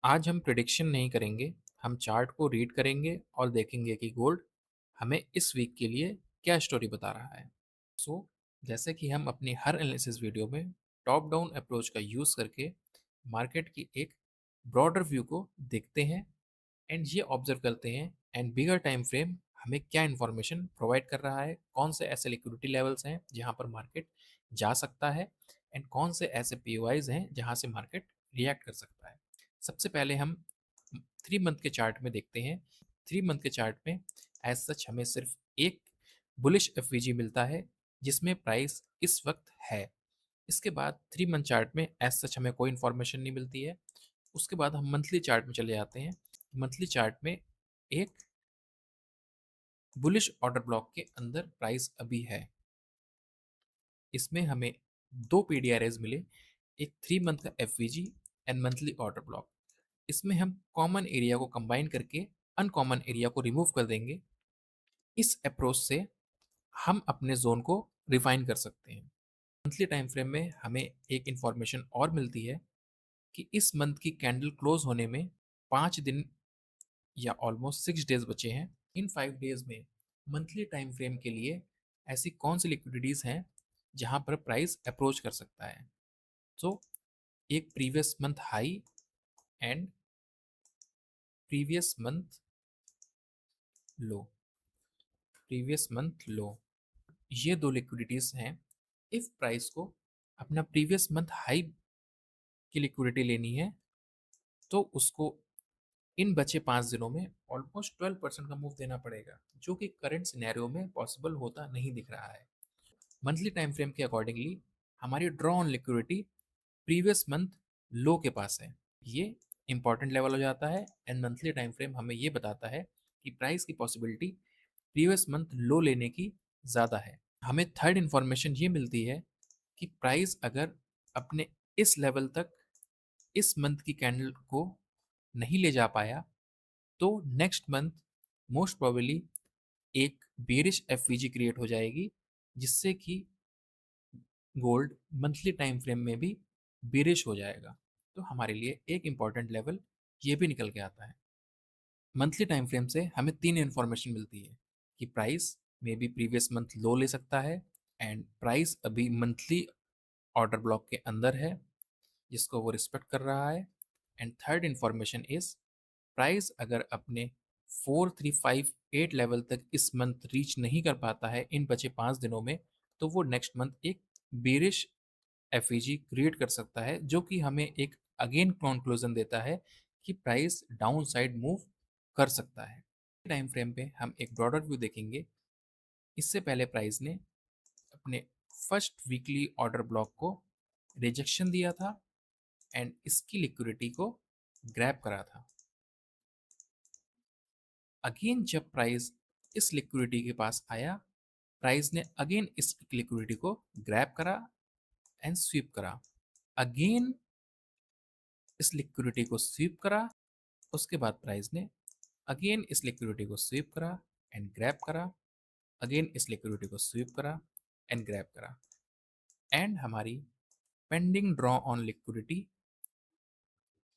आज हम प्रिडिक्शन नहीं करेंगे, हम चार्ट को रीड करेंगे और देखेंगे कि गोल्ड हमें इस वीक के लिए क्या स्टोरी बता रहा है। सो जैसे कि हम अपनी हर एनालिसिस वीडियो में टॉप डाउन अप्रोच का यूज़ करके मार्केट की एक ब्रॉडर व्यू को देखते हैं एंड ये ऑब्जर्व करते हैं एंड बिगर टाइम फ्रेम हमें क्या इन्फॉर्मेशन प्रोवाइड कर रहा है, कौन से ऐसे लिक्विडिटी लेवल्स हैं जहाँ पर मार्केट जा सकता है एंड कौन से ऐसे पीओआईज हैं जहाँ से मार्केट रिएक्ट कर सकता है। सबसे पहले हम 3 मंथ के चार्ट में देखते हैं। 3 मंथ के चार्ट में एज सच हमें सिर्फ एक बुलिश एफ मिलता है जिसमें प्राइस इस वक्त है। इसके बाद 3 मंथ चार्ट में एज सच हमें कोई इन्फॉर्मेशन नहीं मिलती है। उसके बाद हम मंथली चार्ट में चले जाते हैं। मंथली चार्ट में एक बुलिश ऑर्डर ब्लॉक के अंदर प्राइस अभी है। इसमें हमें दो पीडीआरएस मिले, एक 3 मंथ का FVG and monthly order block. इसमें हम कॉमन एरिया को कंबाइन करके अनकॉमन एरिया को रिमूव कर देंगे। इस अप्रोच से हम अपने जोन को रिफाइन कर सकते हैं। मंथली टाइम फ्रेम में हमें एक इंफॉर्मेशन और मिलती है कि इस मंथ की कैंडल क्लोज होने में 5 दिन या ऑलमोस्ट 6 डेज बचे हैं। इन 5 डेज में मंथली टाइम फ्रेम के लिए ऐसी कौन सी लिक्विडिटीज हैं जहां पर प्राइस अप्रोच कर सकता है। तो एक previous month high and previous month low, previous month low, ये दो लिक्विडिटीज हैं। इफ प्राइस को अपना प्रीवियस मंथ हाई की लिक्विडिटी लेनी है तो उसको इन बचे 5 दिनों में ऑलमोस्ट 12% का मूव देना पड़ेगा, जो कि करंट सिनेरियो में पॉसिबल होता नहीं दिख रहा है। मंथली टाइम फ्रेम के अकॉर्डिंगली हमारी draw on liquidity previous month low के पास है। ये इंपॉर्टेंट लेवल हो जाता है एंड मंथली टाइम फ्रेम हमें ये बताता है कि प्राइस की पॉसिबिलिटी प्रीवियस मंथ लो लेने की ज़्यादा है। हमें थर्ड इंफॉर्मेशन ये मिलती है कि प्राइस अगर अपने इस लेवल तक इस मंथ की कैंडल को नहीं ले जा पाया तो नेक्स्ट मंथ मोस्ट प्रोबेबली एक बेरिश एफवीजी क्रिएट हो जाएगी, जिससे कि गोल्ड मंथली टाइम फ्रेम में भी बेरिश हो जाएगा। तो हमारे लिए एक इम्पॉर्टेंट लेवल ये भी निकल के आता है। मंथली टाइम फ्रेम से हमें तीन इन्फॉर्मेशन मिलती है कि प्राइस में भी प्रीवियस मंथ लो ले सकता है एंड प्राइस अभी मंथली ऑर्डर ब्लॉक के अंदर है जिसको वो रिस्पेक्ट कर रहा है। And third information is price अगर अपने 4358 लेवल तक इस मंथ रीच नहीं कर पाता है इन बचे 5 दिनों में, तो वो नेक्स्ट मंथ एक बेरिश एफईजी क्रिएट कर सकता है, जो कि हमें एक अगेन कंक्लूजन देता है कि प्राइस डाउन साइड मूव कर सकता है। टाइम फ्रेम पे हम एक ब्रॉडर व्यू देखेंगे। इससे पहले प्राइस ने अपने फर्स्ट वीकली ऑर्डर ब्लॉक को रिजेक्शन दिया था एंड इसकी लिक्विडिटी को ग्रैब करा था। अगेन जब प्राइस इस लिक्विडिटी के पास आया, प्राइस ने अगेन इस लिक्विडिटी को ग्रैब करा एंड स्वीप करा। अगेन इस लिक्विडिटी को स्वीप करा। उसके बाद प्राइस ने अगेन इस लिक्विडिटी को स्वीप करा एंड ग्रैब करा। अगेन इस लिक्विडिटी को स्वीप करा एंड ग्रैब करा एंड हमारी पेंडिंग ड्रॉ ऑन लिक्विडिटी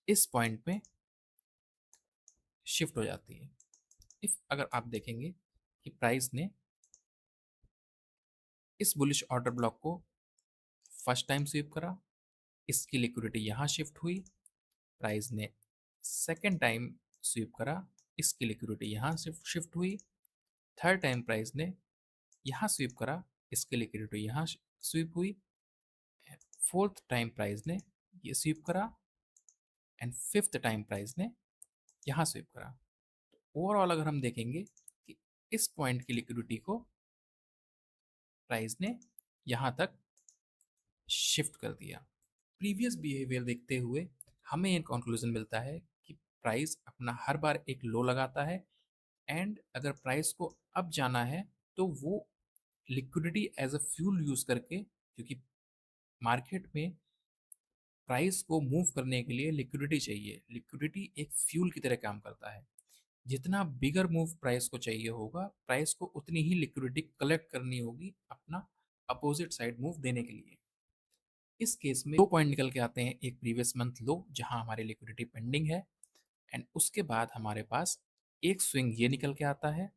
इस पॉइंट में शिफ्ट हो जाती है। इफ अगर आप देखेंगे कि प्राइस ने इस बुलिश ऑर्डर ब्लॉक को फर्स्ट टाइम स्वीप करा, इसकी लिक्विडिटी यहाँ शिफ्ट हुई। प्राइस ने सेकेंड टाइम स्वीप करा, इसकी लिक्विडिटी यहाँ शिफ्ट हुई। थर्ड टाइम प्राइस ने यहाँ स्वीप करा, इसकी लिक्विडिटी यहाँ स्वीप हुई। फोर्थ टाइम प्राइस ने ये स्वीप करा एंड फिफ्थ टाइम प्राइस ने यहाँ स्वीप करा। ओवरऑल अगर हम देखेंगे कि इस पॉइंट की लिक्विडिटी को प्राइस ने यहाँ तक शिफ्ट कर दिया। प्रीवियस बिहेवियर देखते हुए हमें एक कंक्लूजन मिलता है कि प्राइस अपना हर बार एक लो लगाता है एंड अगर प्राइस को अब जाना है तो वो liquidity as a fuel use करके, क्योंकि मार्केट में प्राइस को मूव करने के लिए लिक्विडिटी चाहिए। लिक्विडिटी एक फ्यूल की तरह काम करता है। जितना बिगर मूव प्राइस को चाहिए होगा, प्राइस को उतनी ही लिक्विडिटी कलेक्ट करनी होगी अपना अपोजिट साइड मूव देने के लिए। इस केस में दो पॉइंट निकल के आते हैं। एक प्रीवियस मंथ लो जहां हमारी लिक्विडिटी पेंडिंग है एंड उसके बाद हमारे पास एक स्विंग ये निकल के आता है,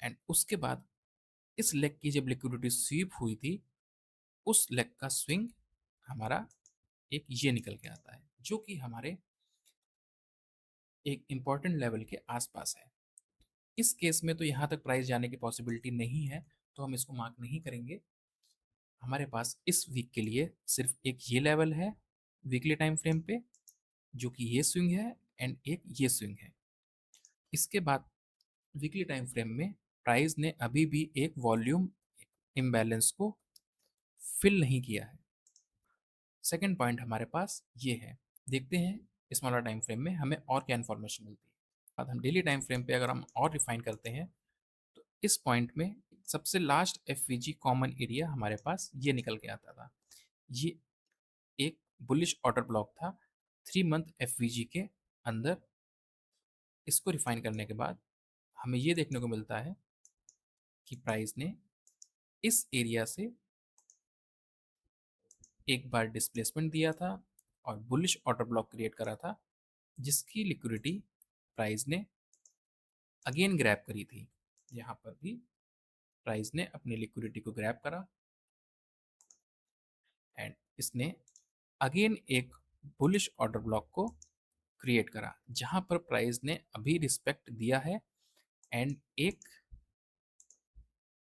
एंड उसके बाद इस लेग की जब लिक्विडिटी स्वीप हुई थी, उस लेग का स्विंग हमारा एक ये निकल के आता है, जो कि हमारे एक इम्पॉर्टेंट लेवल के आसपास है। इस केस में तो यहाँ तक प्राइस जाने की पॉसिबिलिटी नहीं है, तो हम इसको मार्क नहीं करेंगे। हमारे पास इस वीक के लिए सिर्फ एक ये लेवल है वीकली टाइम फ्रेम पे, जो कि ये स्विंग है, एंड एक ये स्विंग है। इसके बाद वीकली टाइम फ्रेम में प्राइस ने अभी भी एक वॉल्यूम इम्बैलेंस को फिल नहीं किया है। सेकेंड पॉइंट हमारे पास ये है। देखते हैं स्मॉलर टाइम फ्रेम में हमें और क्या इन्फॉर्मेशन मिलती है। बाद हम डेली टाइम फ्रेम पे अगर हम और रिफाइन करते हैं, तो इस पॉइंट में सबसे लास्ट एफ कॉमन एरिया हमारे पास ये निकल के आता था। ये एक बुलिश ऑर्डर ब्लॉक था 3 मंथ एफ के अंदर। इसको रिफाइन करने के बाद हमें ये देखने को मिलता है कि प्राइस ने इस एरिया से एक बार डिस्प्लेसमेंट दिया था और बुलिश ऑर्डर ब्लॉक क्रिएट करा था, जिसकी लिक्विडिटी प्राइस ने अगेन ग्रैब करी थी। यहाँ पर भी प्राइस ने अपनी लिक्विडिटी को ग्रैब करा एंड इसने अगेन एक बुलिश ऑर्डर ब्लॉक को क्रिएट करा, जहां पर प्राइस ने अभी रिस्पेक्ट दिया है एंड एक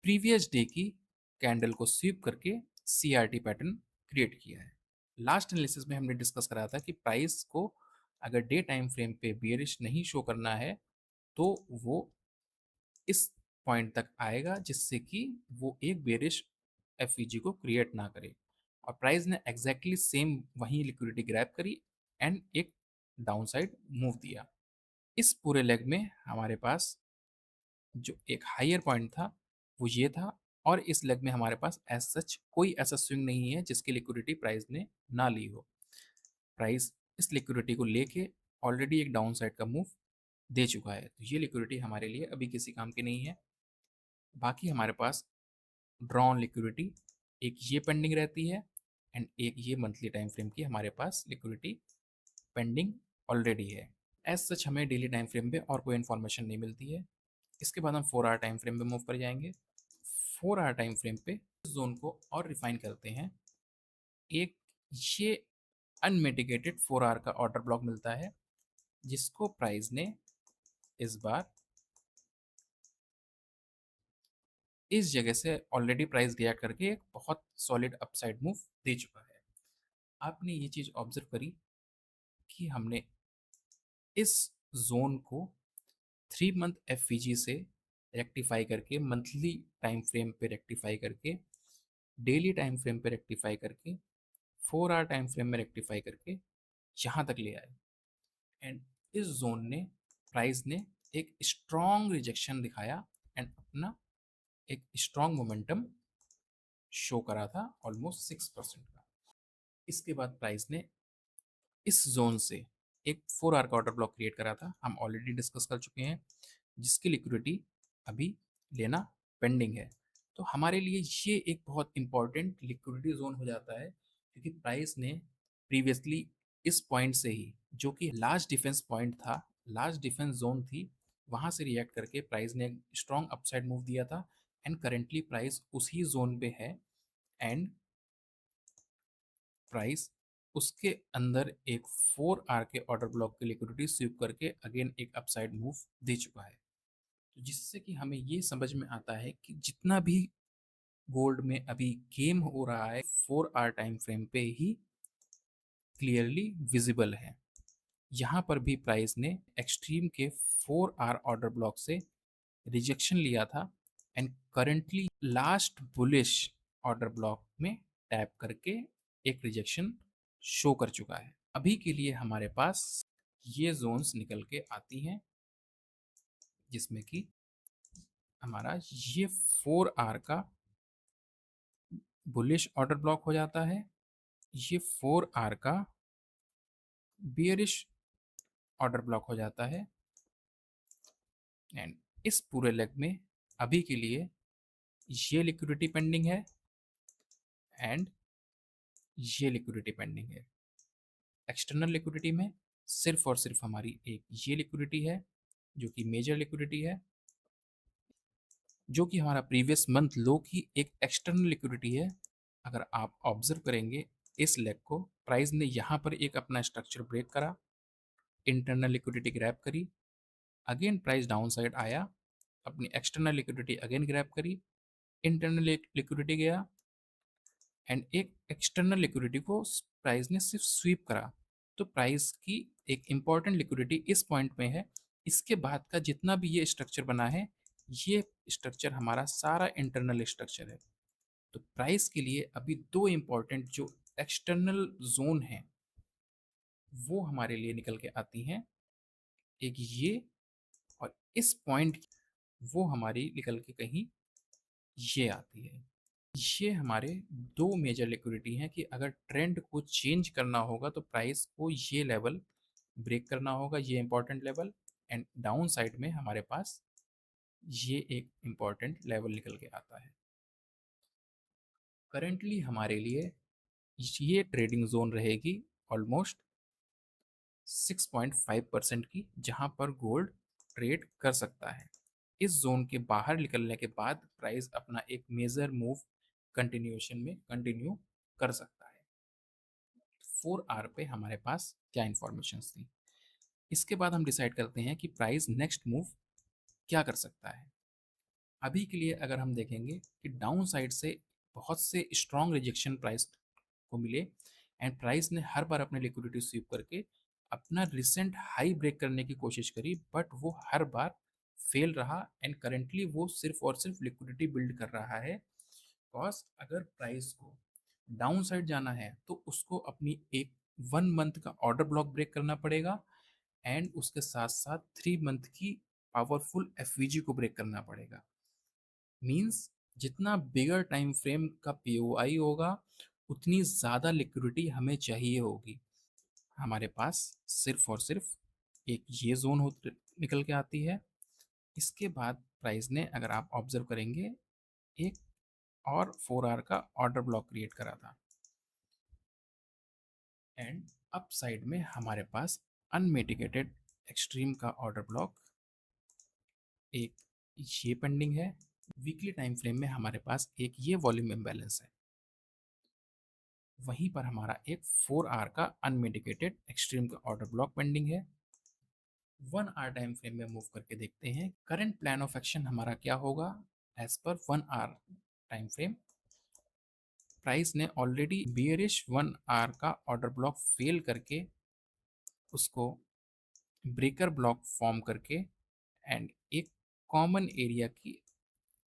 प्रीवियस डे की कैंडल को स्वीप करके सीआरटी पैटर्न क्रिएट किया है। लास्ट एनालिसिस में हमने डिस्कस करा था कि प्राइस को अगर डे टाइम फ्रेम पे बियरिश नहीं शो करना है, तो वो इस पॉइंट तक आएगा जिससे कि वो एक बेरिश एफ को क्रिएट ना करे। और प्राइस ने एग्जैक्टली सेम वही लिक्विडिटी ग्रैब करी एंड एक डाउनसाइड मूव दिया। इस पूरे लेग में हमारे पास जो एक हायर पॉइंट था वो ये था, और इस लेग में हमारे पास एज सच कोई ऐसा स्विंग नहीं है जिसकी लिक्विडिटी प्राइस ने ना ली हो। प्राइस इस लिक्विडिटी को लेके ऑलरेडी एक डाउन साइड का मूव दे चुका है, तो ये लिक्विडिटी हमारे लिए अभी किसी काम की नहीं है। बाकी हमारे पास ड्रॉन लिक्विडिटी एक ये पेंडिंग रहती है एंड एक ये मंथली टाइम फ्रेम की हमारे पास लिक्विडिटी पेंडिंग ऑलरेडी है। एज सच हमें डेली टाइम फ्रेम पे और कोई इन्फॉर्मेशन नहीं मिलती है। इसके बाद हम 4 आवर टाइम फ्रेम पे मूव कर जाएंगे। 4 आवर टाइम फ्रेम पे जोन को और रिफाइन करते हैं। एक ये अनमिटिगेटेड 4 आवर का ऑर्डर ब्लॉक मिलता है, जिसको प्राइस ने इस बार इस जगह से ऑलरेडी प्राइस रिएक्ट करके एक बहुत सॉलिड अपसाइड मूव दे चुका है। आपने ये चीज़ ऑब्जर्व करी कि हमने इस जोन को 3 मंथ एफ से रेक्टिफाई करके, मंथली टाइम फ्रेम पे रेक्टिफाई करके, डेली टाइम फ्रेम पे रेक्टिफाई करके, 4 आवर टाइम फ्रेम में रेक्टिफाई करके यहाँ तक ले आए। एंड इस जोन ने प्राइस ने एक स्ट्रॉन्ग रिजेक्शन दिखाया एंड अपना एक स्ट्रॉन्ग मोमेंटम शो करा था ऑलमोस्ट 6% का। इसके बाद प्राइस ने इस जोन से एक 4 आवर का ऑर्डर ब्लॉक क्रिएट करा था, हम ऑलरेडी डिस्कस कर चुके हैं, जिसकी लिक्विडिटी अभी लेना पेंडिंग है। तो हमारे लिए ये एक बहुत इंपॉर्टेंट लिक्विडिटी जोन हो जाता है, क्योंकि प्राइस ने प्रीवियसली इस पॉइंट से ही, जो कि लास्ट डिफेंस पॉइंट था, लास्ट डिफेंस जोन थी, वहाँ से रिएक्ट करके प्राइस ने एक स्ट्रॉन्ग अपसाइड मूव दिया था एंड करेंटली प्राइस उसी जोन पे है एंड प्राइस उसके अंदर एक 4 आर के ऑर्डर ब्लॉक की लिक्विडिटी स्वीप करके अगेन एक अपसाइड मूव दे चुका है। तो जिससे कि हमें ये समझ में आता है कि जितना भी गोल्ड में अभी गेम हो रहा है 4 आर टाइम फ्रेम पे ही क्लियरली विजिबल है। यहाँ पर भी प्राइस ने एक्सट्रीम के 4 आर ऑर्डर ब्लॉक से रिजेक्शन लिया था and currently last bullish order block में टैप करके एक रिजेक्शन शो कर चुका है। अभी के लिए हमारे पास ये जोन्स निकल के आती हैं, जिसमें कि हमारा ये 4 आर का बुलिश ऑर्डर ब्लॉक हो जाता है, ये 4 आर का बियरिश ऑर्डर ब्लॉक हो जाता है एंड इस पूरे लेग में अभी के लिए ये लिक्विडिटी पेंडिंग है एंड ये लिक्विडिटी पेंडिंग है। एक्सटर्नल लिक्विडिटी में सिर्फ और सिर्फ हमारी एक ये लिक्विडिटी है जो कि मेजर लिक्विडिटी है, जो कि हमारा प्रीवियस मंथ लो की एक एक्सटर्नल लिक्विडिटी है। अगर आप ऑब्जर्व करेंगे इस लेग को, प्राइस ने यहाँ पर एक अपना स्ट्रक्चर ब्रेक करा, इंटरनल लिक्विडिटी ग्रैब करी, अगेन प्राइस डाउन साइड आया, अपनी एक्सटर्नल लिक्विडिटी अगेन ग्रैब करी, इंटरनल लिक्विडिटी गया एंड एक एक्सटर्नल लिक्विडिटी को प्राइस ने सिर्फ स्वीप करा। तो प्राइस की एक इंपॉर्टेंट लिक्विडिटी इस पॉइंट में है। इसके बाद का जितना भी ये स्ट्रक्चर बना है, ये स्ट्रक्चर हमारा सारा इंटरनल स्ट्रक्चर है। तो प्राइस के लिए अभी दो इंपॉर्टेंट जो एक्सटर्नल जोन है वो हमारे लिए निकल के आती हैं, एक ये और इस पॉइंट, वो हमारी निकल के कहीं ये आती है। ये हमारे दो मेजर लिक्विडिटी हैं कि अगर ट्रेंड को चेंज करना होगा तो प्राइस को ये लेवल ब्रेक करना होगा, ये important level, and down side में हमारे पास ये एक इंपॉर्टेंट लेवल निकल के आता है। करेंटली हमारे लिए ये ट्रेडिंग जोन रहेगी ऑलमोस्ट 6.5% की, जहां पर गोल्ड ट्रेड कर सकता है। इस जोन के बाहर निकलने के बाद प्राइस अपना एक मेजर मूव कंटिन्यूएशन में कंटिन्यू कर सकता है। 4 आवर पे हमारे पास क्या इंफॉर्मेशन थी, इसके बाद हम डिसाइड करते हैं कि प्राइस नेक्स्ट मूव क्या कर सकता है। अभी के लिए अगर हम देखेंगे कि डाउन साइड से बहुत से स्ट्रॉन्ग रिजेक्शन प्राइस को मिले एंड प्राइस ने हर बार अपने लिक्विडिटी स्वीप करके अपना रिसेंट हाई ब्रेक करने की कोशिश करी, बट वो हर बार फेल रहा एंड करेंटली वो सिर्फ और सिर्फ लिक्विडिटी बिल्ड कर रहा है। बिकॉज अगर प्राइस को डाउन साइड जाना है तो उसको अपनी एक 1 मंथ का ऑर्डर ब्लॉक ब्रेक करना पड़ेगा एंड उसके साथ साथ 3 मंथ की पावरफुल एफवीजी को ब्रेक करना पड़ेगा। मीन्स जितना बिगर टाइम फ्रेम का पीओआई होगा उतनी ज़्यादा लिक्विडिटी हमें चाहिए होगी। हमारे पास सिर्फ और सिर्फ एक ये जोन हो निकल के आती है। इसके बाद प्राइस ने, अगर आप ऑब्जर्व करेंगे, एक और 4 आवर का ऑर्डर ब्लॉक क्रिएट करा था एंड अप साइड में हमारे पास अनमिटिगेटेड एक्सट्रीम का ऑर्डर ब्लॉक एक ये पेंडिंग है। वीकली टाइम फ्रेम में हमारे पास एक ये वॉल्यूम इम्बैलेंस है। वहीं पर हमारा एक 4 आवर का अनमिटिगेटेड एक्सट्रीम का ऑर्डर ब्लॉक पेंडिंग है। 1 आवर टाइम फ्रेम में मूव करके देखते हैं करंट प्लान ऑफ एक्शन हमारा क्या होगा। As per 1 hour time frame, price ने ऑलरेडी बियरिश 1 आवर का ऑर्डर ब्लॉक फेल करके उसको ब्रेकर ब्लॉक फॉर्म करके एंड एक कॉमन एरिया की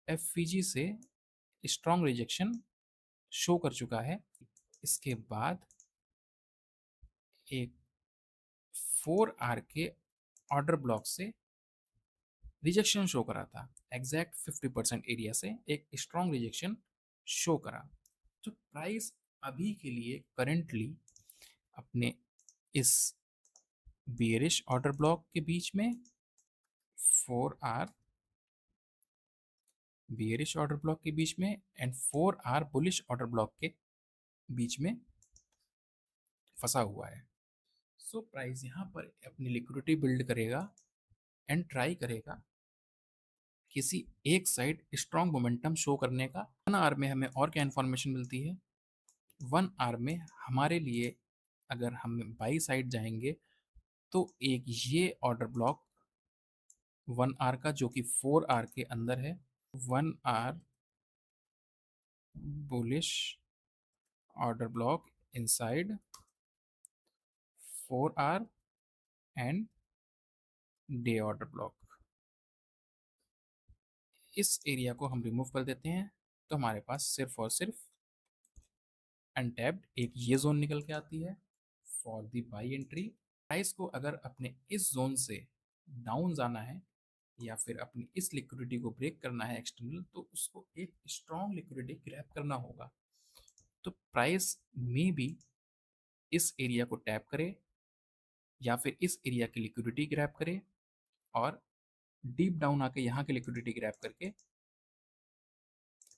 एफवीजी से स्ट्रॉन्ग रिजेक्शन शो कर चुका है। इसके बाद एक 4 आवर के ऑर्डर ब्लॉक से रिजेक्शन शो करा था, एग्जैक्ट 50% एरिया से एक स्ट्रॉन्ग रिजेक्शन शो करा। तो प्राइस अभी के लिए करेंटली अपने इस बियरिश ऑर्डर ब्लॉक के बीच में, 4 आवर बियरिश ऑर्डर ब्लॉक के बीच में and 4 hour bullish order block के बीच में फंसा हुआ है। सो प्राइस यहाँ पर अपनी लिक्विडिटी बिल्ड करेगा एंड ट्राई करेगा किसी एक साइड स्ट्रॉन्ग मोमेंटम शो करने का। 1 आवर में हमें और क्या इन्फॉर्मेशन मिलती है, 1 आवर में हमारे लिए अगर हम बाई साइड जाएंगे तो एक ये ऑर्डर ब्लॉक 1 आवर का जो कि 4 आवर के अंदर है, 1 hour bullish order block inside 4 hour and day order block. इस एरिया को हम रिमूव कर देते हैं तो हमारे पास सिर्फ और सिर्फ अनटैप्ड एक ये जोन निकल के आती है for the by entry. Price को अगर अपने इस जोन से डाउन जाना है या फिर अपनी इस लिक्विडिटी को ब्रेक करना है एक्सटर्नल, तो उसको एक स्ट्रॉन्ग लिक्विडिटी ग्रैब करना होगा। तो प्राइस में भी इस एरिया को टैप करे या फिर इस एरिया की लिक्विडिटी ग्रैब करे और डीप डाउन आके यहाँ की लिक्विडिटी ग्रैब करके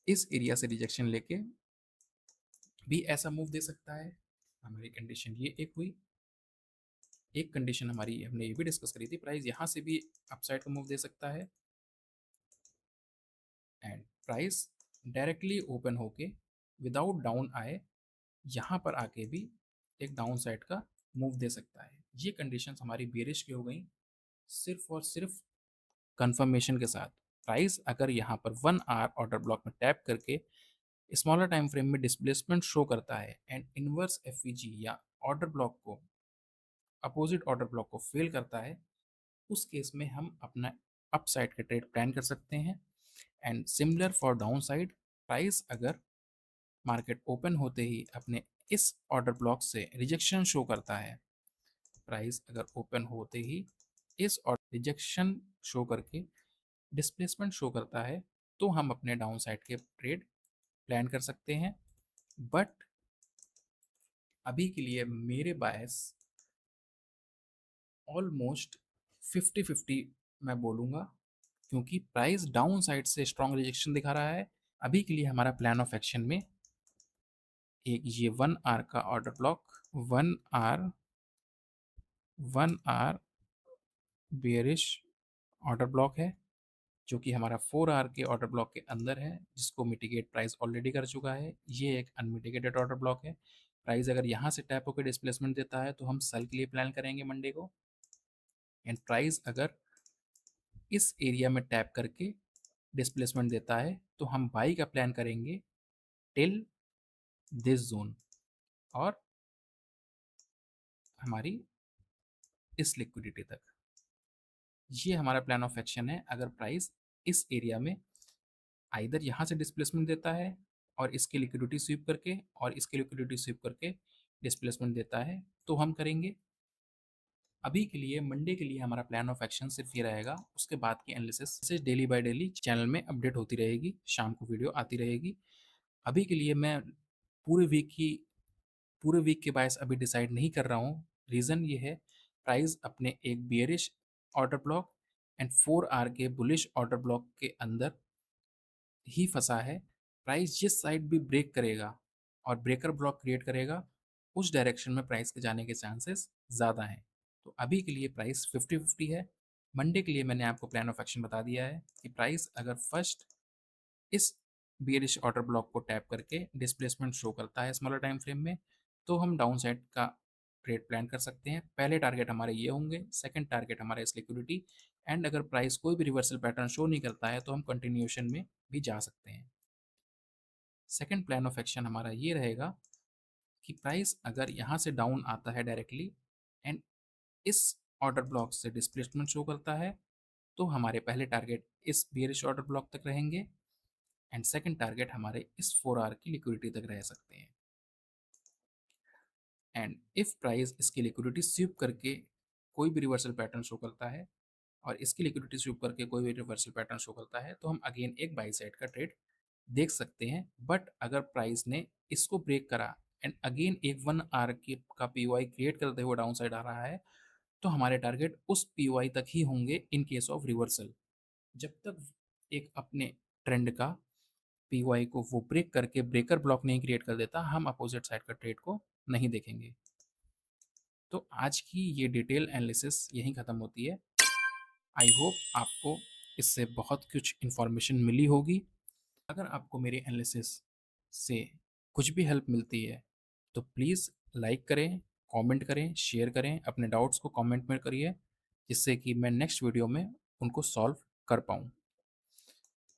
इस एरिया से रिजेक्शन लेके भी ऐसा मूव दे सकता है। हमारी कंडीशन ये एक हुई। एक कंडीशन हमारी हमने ये भी डिस्कस करी थी, प्राइस यहाँ से भी अपसाइड का मूव दे सकता है एंड प्राइस डायरेक्टली ओपन होके विदाउट डाउन आए यहाँ पर आके भी एक डाउन साइड का मूव दे सकता है। ये कंडीशंस हमारी बेरिश की हो गई सिर्फ और सिर्फ कंफर्मेशन के साथ। प्राइस अगर यहाँ पर 1 आवर ऑर्डर ब्लॉक में टैप करके स्मॉलर टाइम फ्रेम में डिस्प्लेसमेंट शो करता है एंड इनवर्स एफवीजी या ऑर्डर ब्लॉक को अपोजिट ऑर्डर ब्लॉक को फेल करता है, उस केस में हम अपना अप साइड का ट्रेड प्लान कर सकते हैं। And similar for down side, price अगर मार्केट ओपन होते ही अपने इस ऑर्डर ब्लॉक से रिजेक्शन शो करता है, प्राइस अगर ओपन होते ही इस ऑर्डर रिजेक्शन शो करके डिस्प्लेसमेंट शो करता है, तो हम अपने डाउन साइड के ट्रेड प्लान कर सकते हैं। बट अभी के लिए मेरे बायस ऑलमोस्ट 50-50 मैं बोलूँगा, क्योंकि प्राइस डाउन साइड से स्ट्रॉन्ग रिजेक्शन दिखा रहा है। अभी के लिए हमारा प्लान ऑफ एक्शन में एक ये 1 आवर का order block, 1 hour bearish order block है, जो कि हमारा 4 आवर के ऑर्डर ब्लॉक के अंदर है, जिसको मिटिगेट प्राइस ऑलरेडी कर चुका है। ये एक अनमिटिगेटेड ऑर्डर ब्लॉक है। प्राइस अगर यहाँ से टैप होकर डिस्प्लेसमेंट देता है तो हम सेल के लिए प्लान करेंगे मंडे को। एंड प्राइस अगर इस एरिया में टैप करके डिस्प्लेसमेंट देता है तो हम बाई का प्लान करेंगे टिल दिस जोन और हमारी इस लिक्विडिटी तक। ये हमारा प्लान ऑफ एक्शन है। अगर प्राइस इस एरिया में आइदर यहाँ से डिस्प्लेसमेंट देता है और इसकी लिक्विडिटी स्वीप करके और इसकी लिक्विडिटी स्वीप करके डिस्प्लेसमेंट देता है, तो हम करेंगे। अभी के लिए मंडे के लिए हमारा प्लान ऑफ एक्शन सिर्फ ये रहेगा। उसके बाद की analysis daily by daily channel में अपडेट होती रहेगी, शाम को वीडियो आती रहेगी। अभी के लिए मैं पूरे वीक की पूरे वीक के बायस अभी डिसाइड नहीं कर रहा हूँ। रीज़न ये है, प्राइस अपने एक bearish order block and 4 hour के बुलिश ऑर्डर ब्लॉक के अंदर ही फंसा है। प्राइस जिस साइड भी ब्रेक करेगा और ब्रेकर ब्लॉक क्रिएट करेगा, उस डायरेक्शन में प्राइस के जाने के चांसेस ज़्यादा हैं। तो अभी के लिए प्राइस 50-50 है। मंडे के लिए मैंने आपको प्लान ऑफ एक्शन बता दिया है कि प्राइस अगर फर्स्ट इस बियरिश ऑर्डर ब्लॉक को टैप करके डिस्प्लेसमेंट शो करता है स्मॉलर टाइम फ्रेम में, तो हम डाउन साइड का ट्रेड प्लान कर सकते हैं। पहले टारगेट हमारे ये होंगे, सेकंड टारगेट हमारा इस लिक्विडिटी। एंड अगर प्राइस कोई भी रिवर्सल पैटर्न शो नहीं करता है तो हम कंटिन्यूएशन में भी जा सकते हैं। सेकंड प्लान ऑफ एक्शन हमारा ये रहेगा कि प्राइस अगर यहाँ से डाउन आता है डायरेक्टली एंड इस ऑर्डर ब्लॉक से डिस्प्लेसमेंट शो करता है, तो हमारे पहले टारगेट इस बियरिश ऑर्डर ब्लॉक तक रहेंगे एंड सेकंड टारगेट हमारे इस 4 आवर की लिक्विडिटी तक रह सकते हैं। एंड इफ प्राइस इसकी लिक्विडिटी स्वीप करके कोई भी रिवर्सल पैटर्न शो करता है और इसकी लिक्विडिटी स्वीप करके कोई भी रिवर्सल पैटर्न शो करता है, तो हम अगेन एक बाई साइड का ट्रेड देख सकते हैं। बट अगर प्राइस ने इसको ब्रेक करा एंड अगेन एक 1 आवर की का पीओआई क्रिएट करते हुए डाउन साइड आ रहा है, तो हमारे टारगेट उस पीओआई तक ही होंगे इन केस ऑफ रिवर्सल। जब तक एक अपने ट्रेंड का पीओआई को वो ब्रेक करके ब्रेकर ब्लॉक नहीं क्रिएट कर देता, हम अपोजिट साइड का ट्रेड को नहीं देखेंगे। तो आज की ये डिटेल एनालिसिस यहीं ख़त्म होती है। आई होप आपको इससे बहुत कुछ इन्फॉर्मेशन मिली होगी। अगर आपको मेरे एनालिसिस से कुछ भी हेल्प मिलती है तो प्लीज़ लाइक करें, कमेंट करें, शेयर करें, अपने डाउट्स को कमेंट में करिए, जिससे कि मैं नेक्स्ट वीडियो में उनको सॉल्व कर पाऊँ।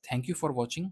Thank you for watching.